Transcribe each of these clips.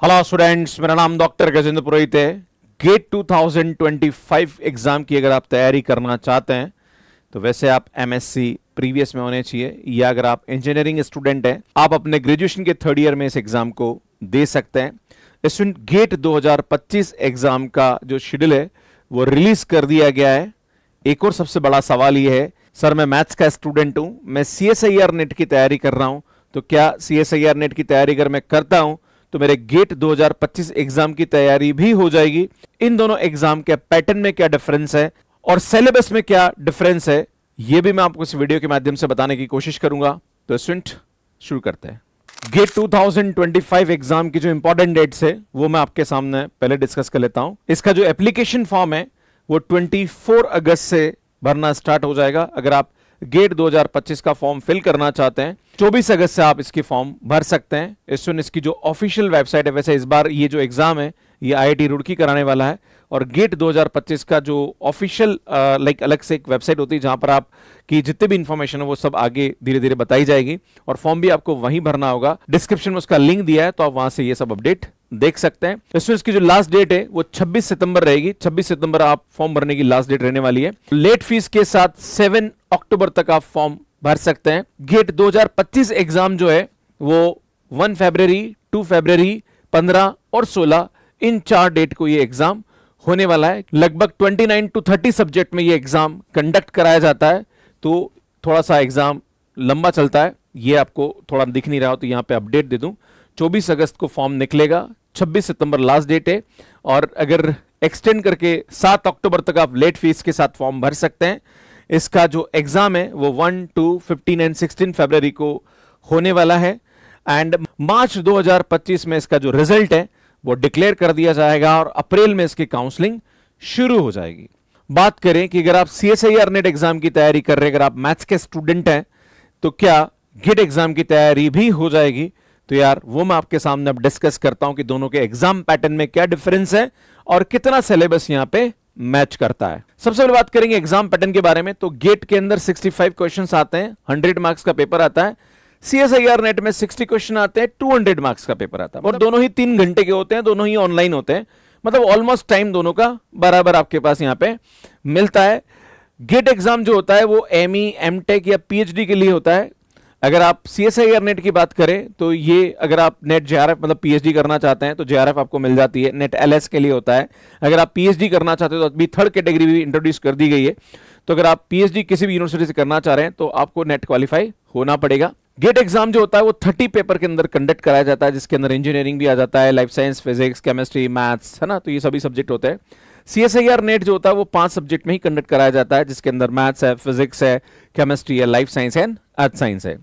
Hello students, मेरा नाम doctor Gajendra पुरोहित है। गेट 2025 एग्जाम की अगर आप तैयारी करना चाहते हैं तो वैसे आप एमएससी प्रीवियस में होने चाहिए, या अगर आप इंजीनियरिंग स्टूडेंट हैं आप अपने ग्रेजुएशन के थर्ड ईयर में इस एग्जाम को दे सकते हैं। स्टूडेंट गेट 2025 एग्जाम का जो शेड्यूल है वो रिलीज कर दिया गया है। एक और सबसे बड़ा सवाल ये है, सर मैं मैथ्स का स्टूडेंट हूं, मैं सीएसआईआर नेट की तैयारी कर रहा हूं, तो क्या सीएसआईआर नेट की तैयारी अगर मैं करता हूं तो मेरे गेट 2025 एग्जाम की तैयारी भी हो जाएगी? इन दोनों एग्जाम के पैटर्न में क्या डिफरेंस है और सिलेबस में क्या डिफरेंस है, यह भी मैं आपको इस वीडियो के माध्यम से बताने की कोशिश करूंगा। तो स्टूडेंट शुरू करते हैं। गेट 2025 एग्जाम की जो इंपॉर्टेंट डेट्स है वो मैं आपके सामने पहले डिस्कस कर लेता हूं। इसका जो एप्लीकेशन फॉर्म है वो 24 अगस्त से भरना स्टार्ट हो जाएगा। अगर आप गेट 2025 का फॉर्म फिल करना चाहते हैं 24 अगस्त से आप इसकी फॉर्म भर सकते हैं। इसकी जो ऑफिशियल वेबसाइट है, वैसे इस बार ये जो एग्जाम है ये आईआईटी रुड़की कराने वाला है, और गेट 2025 का जो ऑफिशियल अलग से एक वेबसाइट होती है जहां पर आप की जितने भी इंफॉर्मेशन है वो सब आगे धीरे धीरे बताई जाएगी, और फॉर्म भी आपको वहीं भरना होगा। डिस्क्रिप्शन में उसका लिंक दिया है तो आप वहां से ये सब अपडेट देख सकते हैं। इसकी जो लास्ट डेट है वो 26 सितंबर रहेगी। 26 सितंबर आप फॉर्म भरने की लास्ट डेट रहने वाली है। लेट फीस के साथ 7 अक्टूबर तक आप फॉर्म भर सकते हैं। गेट 2025 एग्जाम जो है वो 1 फरवरी, 2 फरवरी, 15 और 16 इन 4 डेट को ये एग्जाम होने वाला है। लगभग 29 to 30 सब्जेक्ट में ये एग्जाम कंडक्ट कराया जाता है, तो थोड़ा सा एग्जाम लंबा चलता है। ये आपको थोड़ा दिख नहीं रहा हो तो यहां पे अपडेट दे दूं। 24 अगस्त को फॉर्म निकलेगा, 26 सितंबर लास्ट डेट है, और अगर एक्सटेंड करके 7 अक्टूबर तक आप लेट फीस के साथ फॉर्म भर सकते हैं। इसका जो एग्जाम है वो 1, 2, 15 एंड 16 फरवरी को होने वाला है, एंड मार्च 2025 में इसका जो रिजल्ट है वो डिक्लेयर कर दिया जाएगा, और अप्रैल में इसकी काउंसलिंग शुरू हो जाएगी। बात करें कि अगर आप सीएसआईआर नेट एग्जाम की तैयारी कर रहे हैं, अगर आप मैथ्स के स्टूडेंट हैं तो क्या गेट एग्जाम की तैयारी भी हो जाएगी? तो यार वो मैं आपके सामने अब डिस्कस करता हूं कि दोनों के एग्जाम पैटर्न में क्या डिफरेंस है और कितना सिलेबस यहां पे मैच करता है। सबसे पहले बात करेंगे एग्जाम पैटर्न के बारे में। तो गेट के अंदर 65 क्वेश्चंस आते हैं, 100 मार्क्स का पेपर आता है। सीएसआईआर नेट में 60 क्वेश्चन आते हैं, 200 मार्क्स का पेपर आता है, और दोनों ही 3 घंटे के होते हैं, दोनों ही ऑनलाइन होते हैं। मतलब ऑलमोस्ट टाइम दोनों का बराबर आपके पास यहां पे मिलता है। गेट एग्जाम जो होता है वो एमई, एमटेक या पीएचडी के लिए होता है। अगर आप सीएसआईआर नेट की बात करें तो ये अगर आप नेट जेआरएफ मतलब पीएचडी करना चाहते हैं तो जेआरएफ आपको मिल जाती है। नेट एलएस के लिए होता है। अगर आप पीएचडी करना चाहते हो तो अभी थर्ड कैटेगरी भी इंट्रोड्यूस कर दी गई है, तो अगर आप पीएचडी किसी भी यूनिवर्सिटी से करना चाह रहे हैं तो आपको नेट क्वालिफाई होना पड़ेगा। गेट एग्जाम जो होता है वो 30 पेपर के अंदर कंडक्ट कराया जाता है, जिसके अंदर इंजीनियरिंग भी आ जाता है, life science, physics, chemistry, maths, है ना, तो ये सभी सब्जेक्ट होते हैं। सीएसआईआर नेट जो होता है वो 5 सब्जेक्ट में ही कंडक्ट कराया जाता है, जिसके अंदर मैथ्स है, फिजिक्स है, केमिस्ट्री है, life science and earth science है।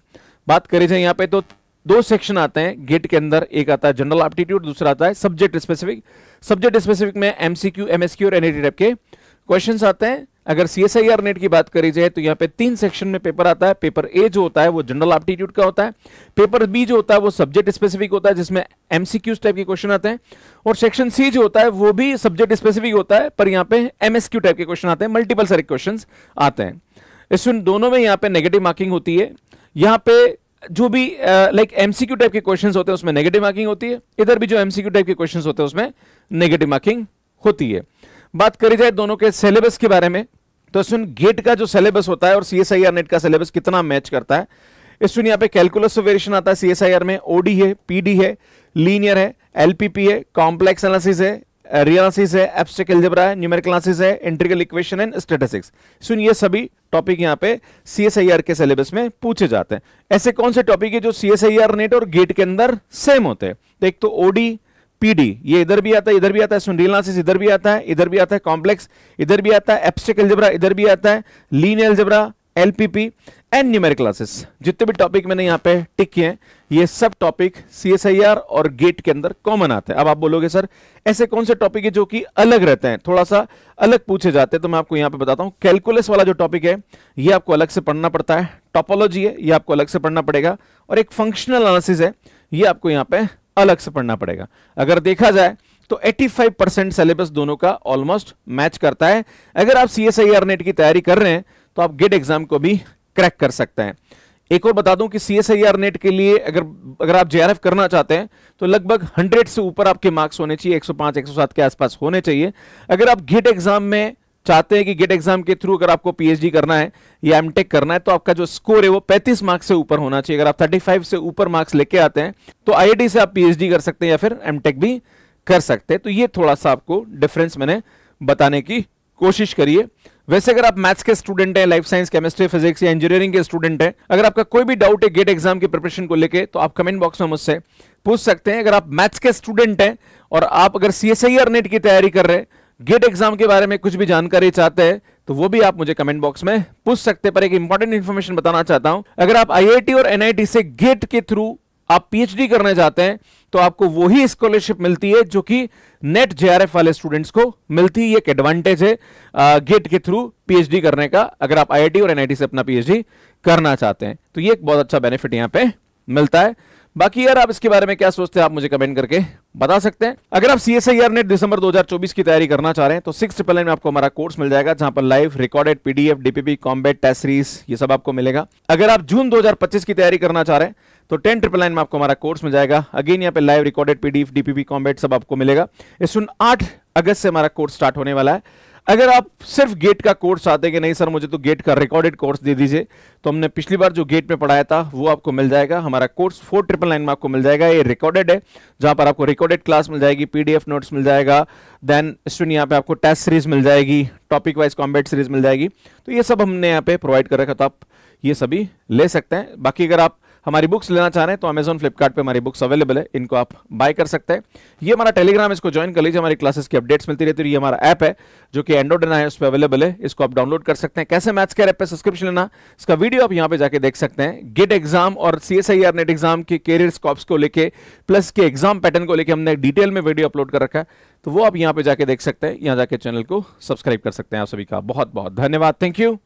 बात करें जाए यहाँ पे तो 2 सेक्शन आते हैं गेट के अंदर, एक आता है जनरल एप्टीट्यूड, दूसरा आता है सब्जेक्ट स्पेसिफिक। सब्जेक्ट स्पेसिफिक में एमसीक्यू, एमएसक्यू और एनईटी टाइप के क्वेश्चंस आते हैं। अगर सीएसआईआर नेट की बात करी जाए तो यहाँ पे 3 सेक्शन में पेपर आता है। पेपर ए जो होता है वो जनरल एप्टीट्यूड का होता है। पेपर बी जो होता है वो सब्जेक्ट स्पेसिफिक होता है, जिसमें एमसीक्यूज टाइप के क्वेश्चन आते हैं। और सेक्शन सी जो होता है वो भी सब्जेक्ट स्पेसिफिक होता है, पर यहाँ पे एमएसक्यू टाइप के क्वेश्चन आते हैं, मल्टीपल सेलेक्ट क्वेश्चन आते हैं। इसमें दोनों में यहाँ पे नेगेटिव मार्किंग होती है। यहाँ पे जो भी लाइक एमसीक्यू टाइप के क्वेश्चंस होते हैं उसमें नेगेटिव मार्किंग होती है, इधर भी जो एमसीक्यू टाइप के क्वेश्चंस होते हैं उसमें नेगेटिव मार्किंग होती है। बात करी जाए दोनों के सिलेबस के बारे में, तो इसमें गेट का जो सिलेबस होता है और सीएसआईआर नेट का सिलेबस कितना मैच करता है। इसमें यहाँ पे कैलकुलस वेरिएशन आता है सीएसआईआर में, ओडी है, पीडी है, लीनियर है, एलपीपी है, कॉम्प्लेक्स एनालिसिस है, रियल एनालिसिस है, एब्स्ट्रैक्ट अलजेब्रा है, न्यूमेरिकल एनालिसिस है, इंटीग्रल इक्वेशन एंड स्टैटिस्टिक्स। सुन ये सभी टॉपिक यहाँ पे सीएसआईआर के सिलेबस में पूछे जाते हैं। ऐसे कौन से टॉपिक है जो सीएसआईआर नेट और गेट के अंदर सेम होते हैं? तो एक तो ओडी, पीडी, ये इधर भी आता है, इधर भी आता है। सुन रियल एनालिसिस इधर भी आता है, इधर भी आता है। कॉम्प्लेक्स इधर भी आता है, एब्स्ट्रैक्ट अलजेब्रा इधर भी आता है, linear algebra, LPP and numerical analysis. जितने भी टॉपिक मैंने यहाँ पे टिक किए हैं ये सब टॉपिक सीएसआईआर और गेट के अंदर कॉमन आते हैं। अब आप बोलोगे सर ऐसे कौन से टॉपिक है जो कि अलग रहते हैं, थोड़ा सा अलग पूछे जाते हैं? तो मैं आपको यहाँ पे बताता हूँ। कैलकुलस वाला जो टॉपिक है ये आपको अलग से पढ़ना पड़ता है। टोपोलॉजी है ये आपको अलग से पढ़ना पड़ेगा, और एक फंक्शनल एनालिसिस है ये आपको यहाँ पे अलग से पढ़ना पड़ेगा। अगर देखा जाए तो 85% सिलेबस दोनों का ऑलमोस्ट मैच करता है। अगर आप सीएसआईआर नेट की तैयारी कर रहे हैं तो आप गेट एग्जाम को भी क्रैक कर सकते हैं। एक और बता दूं कि CSIR नेट के लिए अगर आप JRF करना चाहते हैं तो लगभग 100 से ऊपर आपके मार्क्स होने चाहिए, 105 107 के आसपास होने चाहिए। अगर आप गेट एग्जाम में चाहते हैं कि गेट एग्जाम के थ्रू अगर आपको PhD करना है या MTech करना है तो आपका जो स्कोर है वो 35 मार्क्स से ऊपर होना चाहिए। अगर आप 35 से ऊपर मार्क्स लेके आते हैं तो IIT से आप PhD कर सकते हैं या फिर MTech भी कर सकते हैं। तो ये थोड़ा सा आपको डिफरेंस मैंने बताने की कोशिश करी है। वैसे अगर आप मैथ्स के स्टूडेंट हैं, लाइफ साइंस, केमिस्ट्री, फिजिक्स या इंजीनियरिंग के स्टूडेंट हैं, अगर आपका कोई भी डाउट है गेट एग्जाम की प्रिपरेशन को लेके तो आप कमेंट बॉक्स में मुझसे पूछ सकते हैं। अगर आप मैथ्स के स्टूडेंट हैं और आप अगर CSIR नेट की तैयारी कर रहे हैं, गेट एग्जाम के बारे में कुछ भी जानकारी चाहते हैं तो वो भी आप मुझे कमेंट बॉक्स में पूछ सकते हैं। पर एक इंपॉर्टेंट इंफॉर्मेशन बताना चाहता हूं, अगर आप IIT और NIT से गेट के थ्रू आप PhD करना चाहते हैं तो आपको वही स्कॉलरशिप मिलती है जो कि नेट JRF वाले स्टूडेंट्स को मिलती है। एक एडवांटेज है गेट के थ्रू PhD करने का, अगर आप IIT और NIT से अपना PhD करना चाहते हैं तो ये एक बहुत अच्छा बेनिफिट यहां पे मिलता है। बाकी यार आप इसके बारे में क्या सोचते हैं आप मुझे कमेंट करके बता सकते हैं। अगर आप CSIR नेट दिसंबर 2024 की तैयारी करना चाह रहे हैं तो 699 में आपको हमारा कोर्स मिल जाएगा जहां पर live recorded PDF, DPP, combat, test series ये सब आपको मिलेगा। अगर आप जून 2025 की तैयारी करना चाह रहे हैं तो 10,999 में आपको हमारा कोर्स मिल जाएगा। अगेन यहाँ पे live recorded PDF, DPP, combat सब आपको मिलेगा। इस 8 अगस्त से हमारा कोर्स स्टार्ट होने वाला है। अगर आप सिर्फ गेट का कोर्स चाहते हैं कि नहीं सर मुझे तो गेट का रिकॉर्डेड कोर्स दे दीजिए, तो हमने पिछली बार जो गेट में पढ़ाया था वो आपको मिल जाएगा। हमारा कोर्स 4,999 में आपको मिल जाएगा। ये रिकॉर्डेड है जहां पर आपको रिकॉर्डेड क्लास मिल जाएगी, PDF नोट्स मिल जाएगा, देन स्टूडेंट यहाँ पे आपको टेस्ट सीरीज मिल जाएगी, टॉपिक वाइज कॉम्बैट सीरीज मिल जाएगी। तो ये सब हमने यहाँ पे प्रोवाइड कर रखा, तो आप ये सभी ले सकते हैं। बाकी अगर आप हमारी बुक्स लेना चाह रहे हैं तो Amazon, फ्लिपकार्ट पे हमारी बुक्स अवेलेबल है, इनको आप बाय कर सकते हैं। ये हमारा टेलीग्राम, इसको ज्वाइन कर लीजिए, हमारी क्लासेस की अपडेट्स मिलती रहती है। ये हमारा ऐप है जो कि एंड्रॉइड है, उस पर अवेलेबल है, इसको आप डाउनलोड कर सकते हैं। कैसे मैथ्स केयर ऐप पे सब्सक्रिप्शन लेना, इसका वीडियो आप यहाँ पे जाके देख सकते हैं। गेट एग्जाम और CSIR नेट एग्जाम के कैरियर स्कोप्स को लेके प्लस के एग्जाम पैटर्न को लेके हमने डिटेल में वीडियो अपलोड कर रखा है, तो वो आप यहाँ पे जाके देख सकते हैं। यहाँ जाके चैनल को सब्सक्राइब कर सकते हैं। आप सभी का बहुत बहुत धन्यवाद। Thank you.